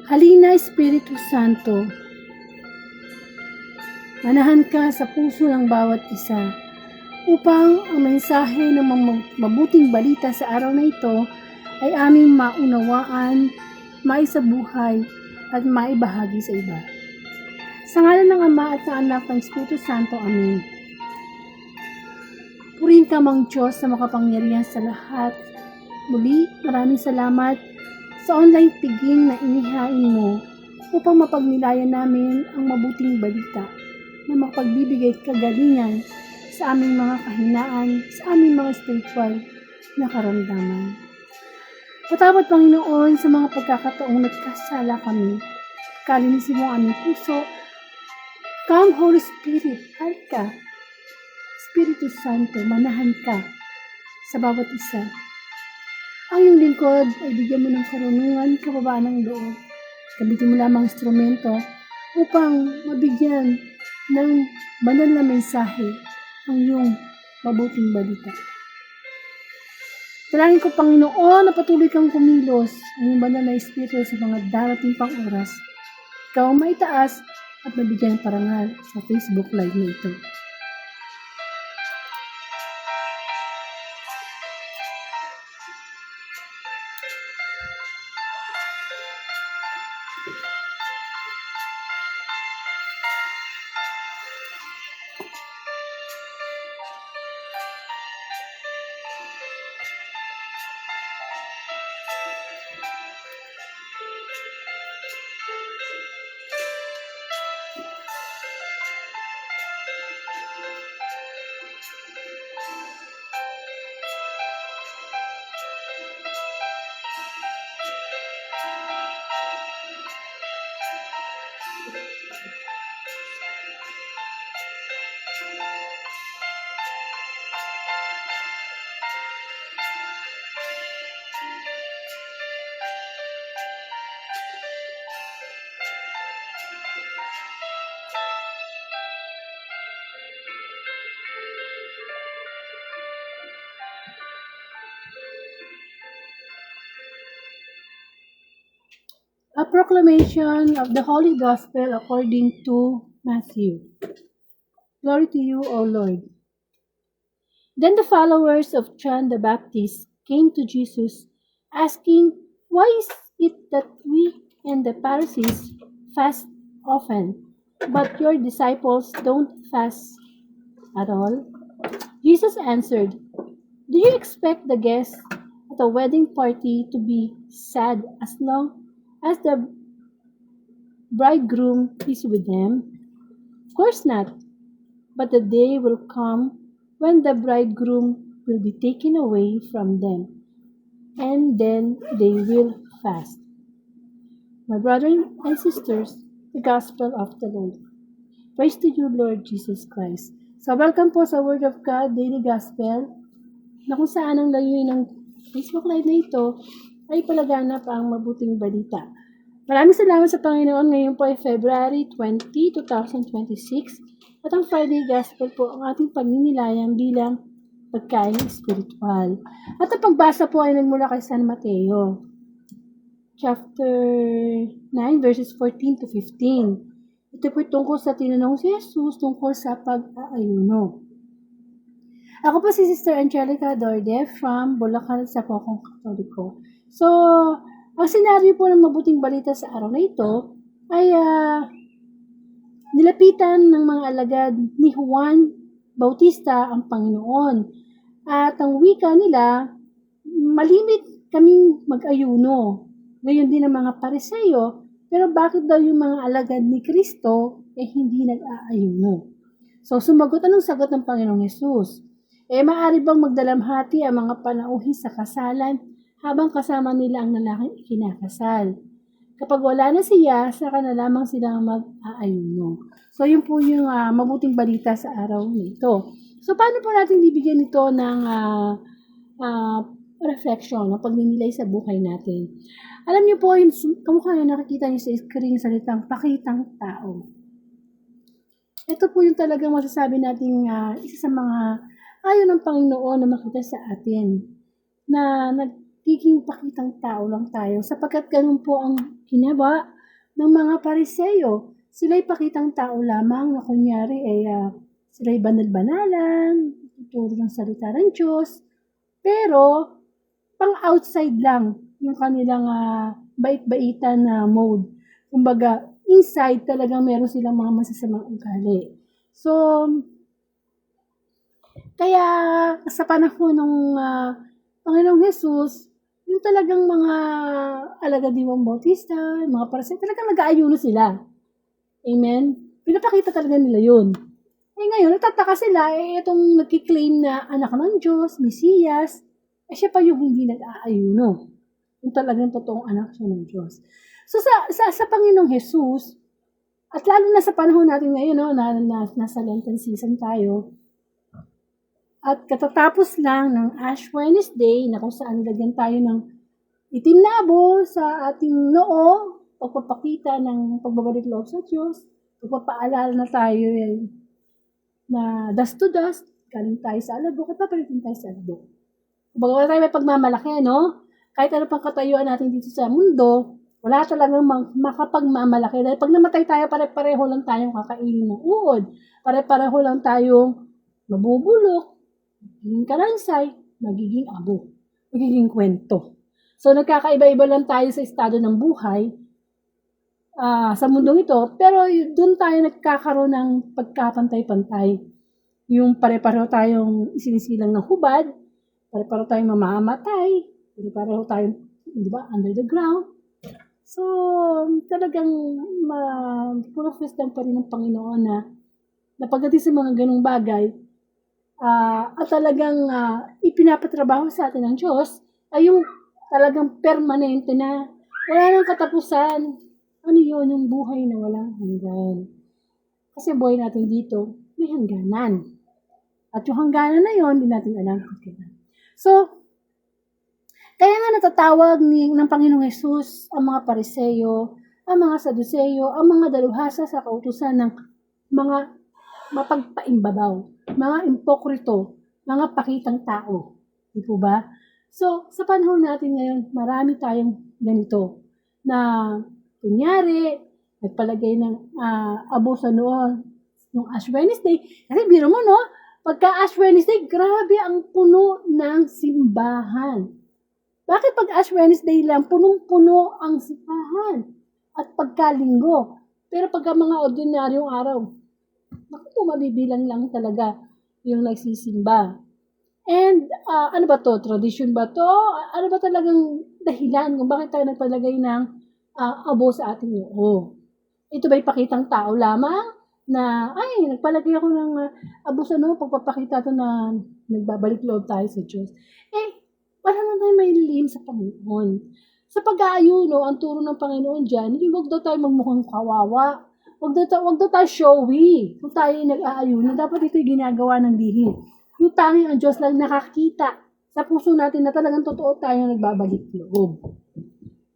Halina, Espiritu Santo. Manahan ka sa puso ng bawat isa upang ang mensahe ng mabuting balita sa araw na ito ay aming maunawaan, maisabuhay at maibahagi sa iba. Sa ngalan ng Ama at ng Anak ng Espiritu Santo. Amen. Purihin ka, Mang Diyos na makapangyarihan sa lahat. Muli, maraming salamat sa online piging na inihain mo upang mapagnilayan namin ang mabuting balita na makapagbibigay kagalingan sa aming mga kahinaan, sa aming mga spiritual na karamdaman. Patawad, Panginoon, sa mga pagkakataong nagkasala kami. Kalinisin mo ang aming puso. Come, Holy Spirit, halika. Espiritu Santo, manahan ka sa bawat isa. Ang iyong lingkod ay bigyan mo ng karunungan, kababaan ng loob. Gamitin mo lamang instrumento upang mabigyan ng banal na mensahe ang iyong mabuting balita. Dalangin ko, Panginoon, na patuloy kang kumilos ang iyong banal na espiritu sa mga darating pang oras. Ikaw ang maitaas at mabigyan ng parangal sa Facebook Live na ito. A proclamation of the Holy Gospel according to Matthew. Glory to you, O Lord. Then the followers of John the Baptist came to Jesus, asking, "Why is it that we and the Pharisees fast often, but your disciples don't fast at all?" Jesus answered, "Do you expect the guests at a wedding party to be sad as long as the bridegroom is with them? Of course not. But the day will come when the bridegroom will be taken away from them, and then they will fast." My brothers and sisters, the Gospel of the Lord. Praise to you, Lord Jesus Christ. So, welcome po sa Word of God Daily Gospel, na kung saan ang layunin ng Facebook Live na ito ay palaganap ang mabuting balita. Maraming salamat sa Panginoon. Ngayon po ay February 20, 2026 at ang Friday Gospel po ang ating pagninilayan bilang pagkain espiritual. At ang pagbasa po ay nagmula kay San Mateo, chapter 9, verses 14 to 15. Ito po tungkol sa tinanong si Jesus tungkol sa pag-aayuno. Ako po si Sister Angelica Dorde from Bulacan sa Pokong Katoliko. So, ang senaryo po ng mabuting balita sa araw na ito ay nilapitan ng mga alagad ni Juan Bautista ang Panginoon. At ang wika nila, malimit kaming mag-ayuno. Ngayon din ang mga Pariseo, pero bakit daw yung mga alagad ni Kristo hindi nag-aayuno? So, sumagot, anong sagot ng Panginoong Yesus? Maaari bang magdalamhati ang mga panauhi sa kasalan habang kasama nila ang lalaking ikinakasal? Kapag wala na siya, saka na lamang sila mag-aayuno. So, yun po yung mabuting balita sa araw nito. So, paano po natin bibigyan ito ng reflection, ng pagninilay sa buhay natin? Alam niyo po, yung kamukha na nakikita niyo sa screen, salitang pakitang tao. Ito po yung talagang masasabi nating isa sa mga ayaw ng Panginoon na makita sa atin, na nagiging pakitang tao lang tayo, sapagkat ganun po ang ginawa ng mga Pariseyo. Sila'y pakitang tao lamang na kunyari sila'y banal-banalan, tuturo ng salita ng Diyos, pero pang outside lang yung kanilang bait-baitan na mode. Kumbaga, inside talagang meron silang mga masasamang ugali. So, kaya sa panahon ng Panginoong Jesus, yung talagang mga alagadiwang Bautista, mga Pariseo, talagang nag-aayuno sila. Amen? Pinapakita talaga nila yun. Ngayon, nagtataka sila, itong nagkiklaim na anak ng Diyos, Mesiyas, siya pa yung hindi nag-aayuno. Yung talagang totoong anak siya ng Diyos. So, sa Panginoong Jesus, at lalo na sa panahon natin ngayon, no, nasa Lenten season tayo, at katatapos lang ng Ash Wednesday, na kung saan lagyan tayo ng itim na abo sa ating noo, pagpapakita ng pagbabalik loob sa Diyos, pagpapaalala na tayo na dust to dust, galing tayo sa alabok at papalitin tayo sa alabok. Kumbaga wala tayo may pagmamalaki, no? Kahit ano pang katayuan natin dito sa mundo, wala talagang makapagmamalaki. Dahil pag namatay tayo, pare-pareho lang tayong kakainin ng uod. Pare-pareho lang tayong mabubulok, magiging kalansay, magiging abo, magiging kwento. So, nagkakaiba-iba lang tayo sa estado ng buhay sa mundong ito, pero doon tayo nagkakaroon ng pagkapantay-pantay. Yung pare-pareho tayong isinisilang ng hubad, pare-pareho tayong mamamatay, pare-pareho tayong, di ba, under the ground. So, talagang puro-fest lang pa rin ng Panginoon na pagdating sa mga ganung bagay, at talagang ipinapatrabaho sa atin ng Diyos ay yung talagang permanente na wala nang katapusan. Ano yun? Yung buhay na walang hanggan. Kasi buhay natin dito, may hangganan. At yung hangganan na yun, hindi natin alam kung kailan. So, kaya nga natatawag ng Panginoong Hesus ang mga Pariseyo, ang mga Saduseyo, ang mga daluhasa sa kautusan ng mga mapagpaimbabaw, mga impokrito, mga pakitang tao. Di po ba? So, sa panahon natin ngayon, marami tayong ganito na kunyari, nagpalagay ng abo sa noon ng Ash Wednesday. Kasi biro mo, no? Pagka Ash Wednesday, grabe ang puno ng simbahan. Bakit pag Ash Wednesday lang, punong-puno ang simbahan? At pagkalinggo. Pero pagka mga ordinaryong araw, naku, mabibilang lang talaga yung nagsisimba. And ano ba to? Tradition ba to? Ano ba talagang dahilan kung bakit tayo nagpalagay ng abo sa ating noo? Ito ba'y pakitang tao lamang na, ay, nagpalagay ako ng abo sa noo, pagpapakita to na nagbabalik loob tayo sa Diyos. Wala naman tayo may lilihim sa Panginoon. Sa pag-aayuno, ang turo ng Panginoon dyan, yung huwag daw tayo magmukhang kawawa. Huwag daw tayo showy. Kung tayo nag-aayuno, dapat ito ginagawa ng lihim. Yung tanging ang Diyos lang nakakita sa puso natin na talagang totoo tayo nagbabalik loob.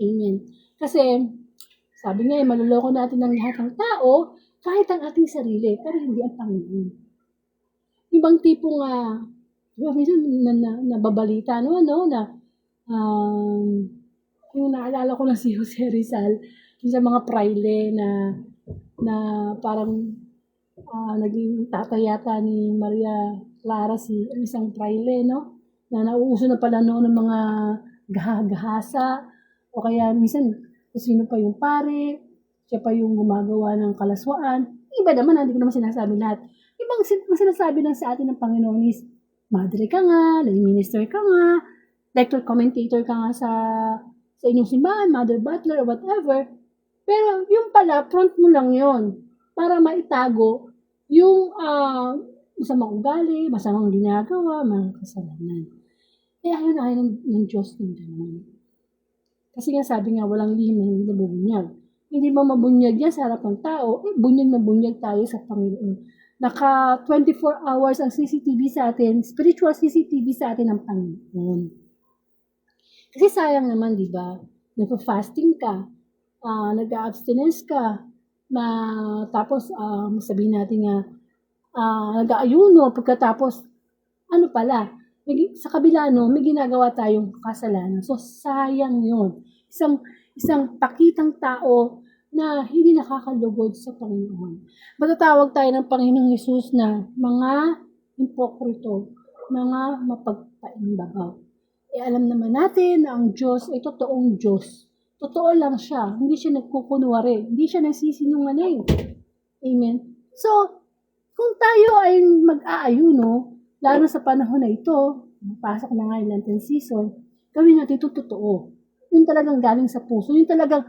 Amen. Kasi, sabi nga, maluloko natin ng lahat ng tao, kahit ang ating sarili, pero hindi ang Panginoon. Ibang tipong minsan nababalita na yung naalala ko lang si Jose Rizal, yung sa mga praile na parang naging tatay yata ni Maria Clara ang isang praile, no? Na nauuso na pala noon ng mga gahasa, o kaya minsan kung sino pa yung pare, siya pa yung gumagawa ng kalaswaan. Iba naman, hindi ko naman sinasabi lahat. Ibang sinasabi lang sa atin ng Panginoon is, madre ka nga, lay minister ka nga, lector commentator ka nga sa inyong simbahan, mother butler, or whatever. Pero yung pala, front mo lang yon para maitago yung masamang ugali, masamang ginagawa, mga kasalanan. Ayaw ng Diyos ng gano'n. Kasi nga sabi nga, walang lihim na hindi nabubunyag. Hindi ba mabunyag yan sa harap ng tao? Bunyag na bunyag tayo sa Panginoon. Naka 24 hours ang CCTV sa atin, spiritual CCTV sa atin ng Panginoon. Kasi sayang naman, di ba? Nagpa-fasting ka, nag-abstinence ka, na tapos sabihin natin nga, nag-aayuno, pagkatapos, ano pala, sa kabila may ginagawa tayong kasalanan. So, sayang yun. Isang pakitang tao na hindi nakakalugod sa Panginoon. Matatawag tayo ng Panginoong Hesus na mga hipokrito, mga mapagpaimbabaw. Alam naman natin na ang Diyos ay totoong Diyos. Totoo lang siya. Hindi siya nagkukunwari. Hindi siya nagsisinungaling. Amen? So, kung tayo ay mag-aayuno, lalo sa panahon na ito, pasok na nga yung Lenten season, gawin natin ito totoo. Yung talagang galing sa puso. Yung talagang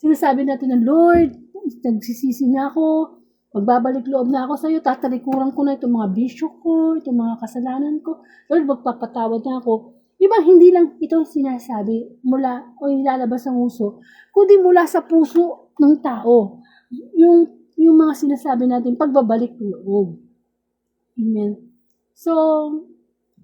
sinasabi natin na, Lord, nagsisisi na ako, magbabalik loob na ako sa iyo, tatalikuran ko na itong mga bisyo ko, itong mga kasalanan ko, Lord, magpapatawad na ako. Diba, hindi lang ito sinasabi mula o ilalabas ang uso, kundi mula sa puso ng tao. Yung mga sinasabi natin, pagbabalik loob. Amen. So,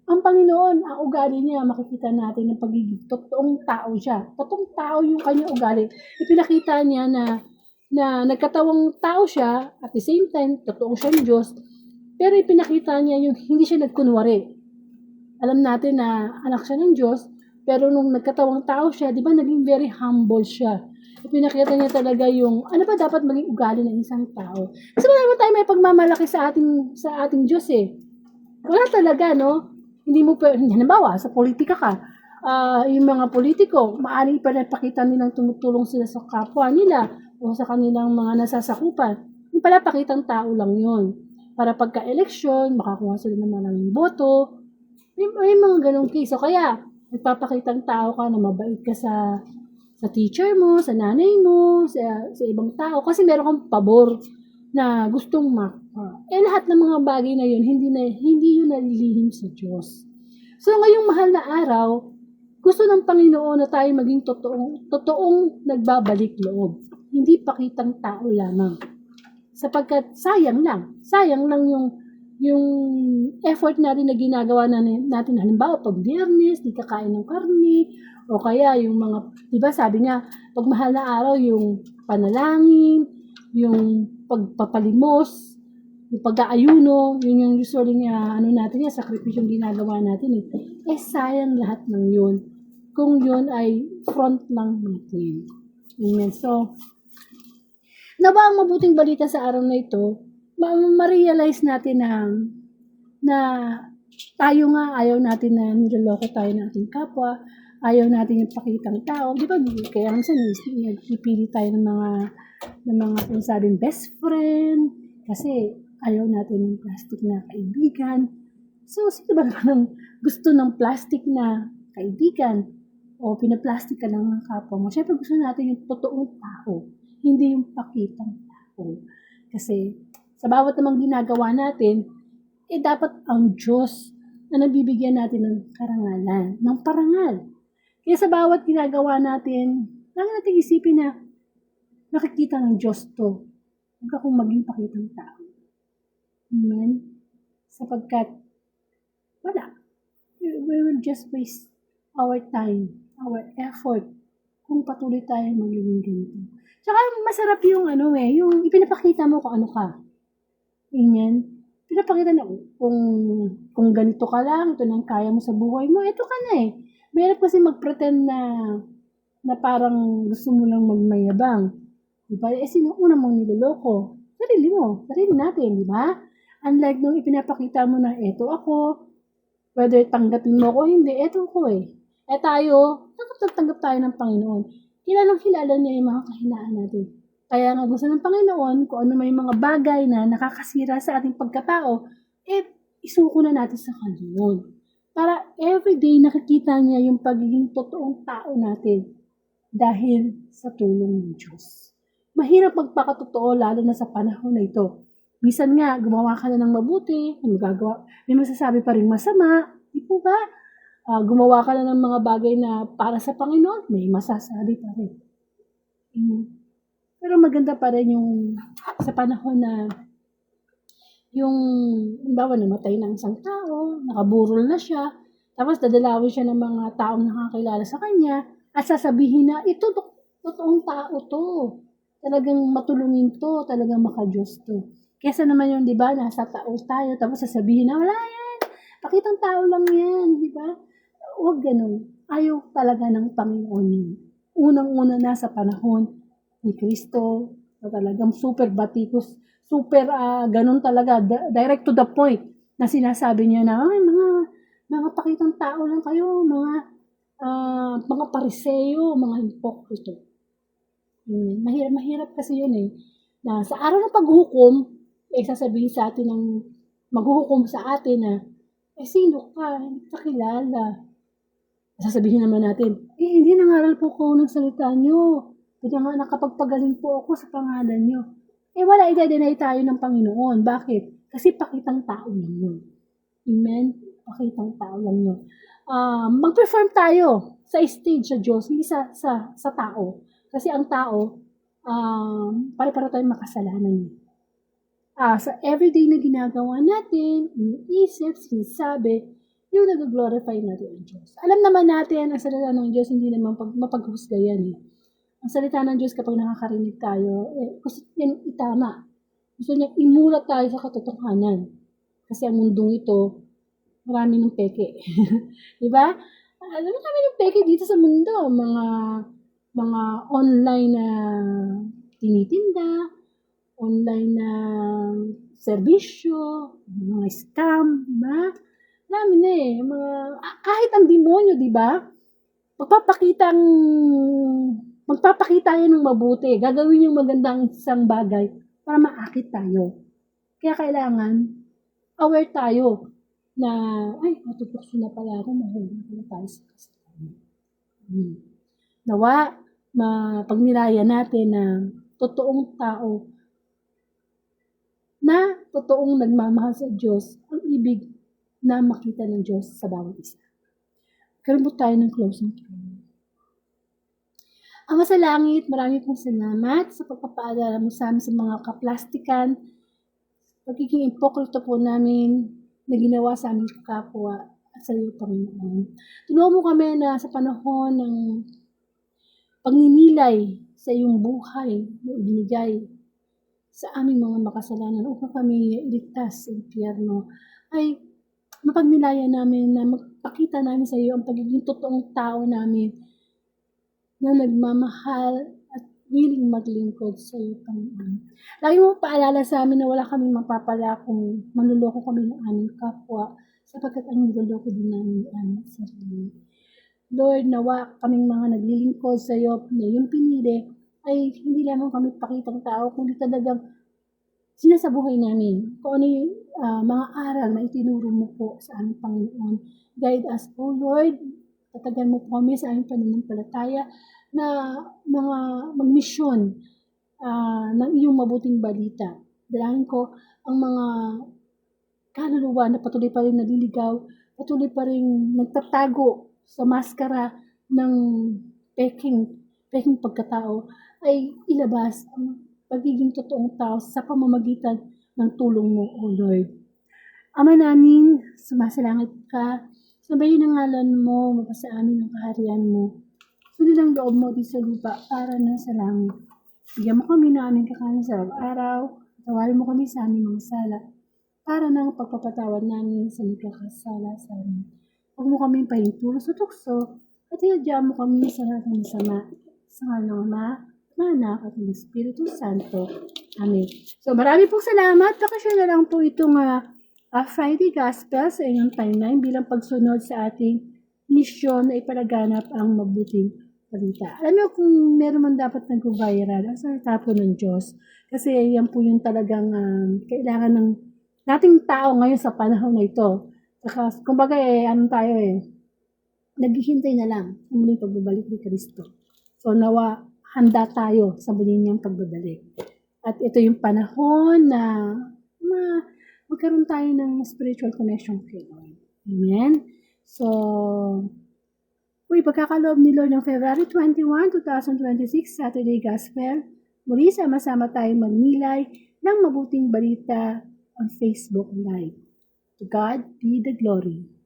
ang Panginoon, ang ugali niya, makikita natin ng pagiging totoong tao siya. Totoong tao yung kanyang ugali. Ipinakita niya na nagkatawang tao siya, at the same time, totoong siyang Diyos, pero ipinakita niya yung hindi siya nagkunwari. Alam natin na anak siya ng Diyos, pero nung nagkatawang tao siya, di ba naging very humble siya. Ipinakita niya talaga yung, ano ba dapat maging ugali ng isang tao. Kasi wala tayo may pagmamalaki sa ating Diyos eh. Wala talaga, no? Hindi mo halimbawa, sa politika ka, yung mga politiko, maaaring pa napakita nilang tumutulong sila sa kapwa nila o sa kanilang mga nasasakupan. Yung pala, pakitang tao lang yun. Para pagka-eleksyon, makakuha sila ng maraming boto. May mga ganong case. So, kaya, nagpapakitang tao ka na mabait ka sa teacher mo, sa nanay mo, sa ibang tao. Kasi meron kang pabor na gustong lahat ng mga bagay na yun, hindi yun nalilihim sa Diyos. So, ngayong mahal na araw, gusto ng Panginoon na tayo maging totoong nagbabalik loob. Hindi pakitang tao lamang. Sapagkat sayang lang yung effort natin na ginagawa natin halimbawa pag Biyernes, di kakain ng karne, o kaya yung mga, di ba sabi nga, pag mahal na araw, yung panalangin, yung pagpapalimos, yung pag-aayuno, yun yung usually natin yan, sakripisyo yung ginagawa natin eh. Sayang lahat ng yun. Kung yun ay front lang natin. Amen. So, na ba ang mabuting balita sa araw na ito, ma-realize natin na tayo nga ayaw natin na niloloko tayo ng ating kapwa, ayaw natin yung pakitang tao. Di ba? Kaya minsan nagpipili tayo ng mga kung sabing best friend, kasi ayaw natin ng plastic na kaibigan. So, sino ba naman gusto ng plastic na kaibigan o pinaplastic ka ng kapwa mo? Siyempre gusto natin yung totoong tao, hindi yung pakitang tao. Kasi sa bawat namang ginagawa natin, dapat ang Diyos na nabibigyan natin ng karangalan, ng parangal. Kaya sa bawat ginagawa natin, lagi natin isipin na nakikita ng Diyos to. Huwag akong maging pakitang tao. Amen? Sapagkat, wala. We will just waste our time, our effort, kung patuloy tayo magiging ganito. Tsaka masarap yung yung ipinapakita mo kung ano ka. Amen? Pinapakita na kung ganito ka lang, ito nang kaya mo sa buhay mo, ito ka na eh. Mahirap kasi mag-pretend na parang gusto mo lang magmayabang. Diba? Sino una mong niloloko? Sarili natin, di ba? Unlike nung ipinapakita mo na eto ako, whether tanggapin mo ko hindi, eto ko eh. Tayo, tanggap tayo ng Panginoon. Kilala niya yung mga kahinaan natin. Kaya nga gusto ng Panginoon, kung ano may mga bagay na nakakasira sa ating pagkatao, isuko na natin sa Kanya yun. Para everyday nakikita niya yung pagiging totoong tao natin dahil sa tulong ng Diyos. Mahirap magpakatotoo lalo na sa panahon na ito. Minsan nga, gumawa ka na ng mabuti, may masasabi pa rin masama, di po ba? gumawa ka na ng mga bagay na para sa Panginoon, may masasabi pa rin. Pero maganda pa rin yung sa panahon na yung, halimbawa, namatay ng isang tao, nakaburol na siya, tapos dadalawin siya ng mga taong nakakilala sa kanya, at sasabihin na, ito, totoong tao to. Talagang matulungin to, talagang makadiyos to. Kesa naman yung, di ba, nasa tao tayo, tapos sasabihin na, wala yan, pakitang tao lang yan, di ba? Huwag ganun. Ayaw talaga ng Panginoon yun. Unang-una na sa panahon ni Kristo, na talagang super batikos, super ganun talaga, direct to the point, na sinasabi niya na, ay, mga pakitang tao lang kayo, mga pariseyo, mga hipokrito. Mahirap kasi yun eh. Na sa araw ng paghuhukom, sasabihin sa atin ng maghuhukom sa atin na, sino ka? Hindi ka kilala. Sasabihin naman natin, hindi nangaral po ko ng salita nyo. Kaya nga nakapagpagaling po ako sa pangalan nyo. Wala, i-deny tayo ng Panginoon. Bakit? Kasi pakitang tao lang yun. Amen? Pakitang tao lang yun. Mag-perform tayo sa stage sa Diyos, hindi sa tao. Kasi ang tao, pare-pare tayong makasalanan. Sa everyday na ginagawa natin, iniisip, sinasabi, yung nag-glorify natin ang Diyos. Alam naman natin, ang salita ng Diyos, hindi naman mapaghusgayan eh. Ang salita ng Diyos kapag nakakarinig tayo, gusto niya itama. Gusto niya imulat tayo sa katotohanan. Kasi ang mundong ito, marami ng peke. Diba? Alam mo kami ng peke dito sa mundo. Mga online na tinitinda, online na serbisyo, mga scam, diba? Marami na eh. Kahit ang demonyo, diba? Magpapakita yan ng mabuti. Gagawin yung magandang isang bagay para maakit tayo. Kaya kailangan aware tayo na, matutokso na pala ako, mahulog na tayo sa kasalanan. Nawa, mapagnilaya natin na totoong tao na totoong nagmamahal sa Diyos ang ibig na makita ng Diyos sa bawat isa. Karoon po tayo ng closing prayer. Ama sa langit, marami pong salamat sa pagpapaalala mo sa amin sa mga kaplastikan, pagiging ipokrito po namin na ginawa sa aming kapwa at sa iyo, Panginoon. Tulungan mo kami na sa panahon ng pagninilay sa iyong buhay na ibinigay sa aming mga makasalanan upang kami iligtas sa impyerno, ay mapagnilaya namin na magpakita namin sa iyo ang pagiging totoong tao namin na nagmamahal at willing maglingkod sa iyo, Panginoon. Lagi mo paalala sa amin na wala kaming mapapala kung manluloko kami ng aming kapwa sapagkat ang niloloko din namin ang aming sarili. Lord, nawa kaming mga naglilingkod sa iyo na yung pinili ay hindi lamang kami pakitang tao, kundi talagang sinasabuhay namin kung ano yung mga aral na itinuro mo po sa aming Panginoon. Guide us, O Lord, tatagan mo po kami sa aming pananampalataya na mga magmisyon ng iyong mabuting balita. Dalangin ko ang mga kaluluwa na patuloy pa rin naliligaw, patuloy pa rin nagtatago sa maskara ng peking pagkatao, ay ilabas ang pagiging totoong tao sa pamamagitan ng tulong mo, O Lord. Ama namin, sumasalangit ka, sabayin ang ngalan mo, mapasa amin ang kaharian mo. Sundin ang loob mo di sa lupa para na sa langit. Bigyan mo kami ng aming kakanin sa araw-araw, tawarin mo kami sa aming mga sala, para ng pagpapatawad namin sa nagkakasala sa amin. Huwag mo kami pahintulot sa tukso, at iadya mo kami sa lahat ng masama, sa ngalan ng Ama, Anak at ng Espiritu Santo. Amen. So marami pong salamat. Pakashare na lang po itong Friday Gospel sa inyong timeline bilang pagsunod sa ating misyon na ipalaganap ang mabuting balita. Alam niyo kung meron man dapat nag-viral, ang salita po ng Diyos. Kasi yan po yung talagang kailangan ng nating tao ngayon sa panahon na ito. Saka, kumbaga tayo naghihintay na lang ang muling pagbabalik ni Kristo. So nawa, handa tayo sa muli niyang pagbabalik. At ito yung panahon na magkaroon tayo ng spiritual connection kay Lord. Amen? So, pagkakaloob ni Lord ng February 21, 2026, Saturday Gospel, muli sama-sama tayong magnilay ng mabuting balita on Facebook Live. To God be the glory.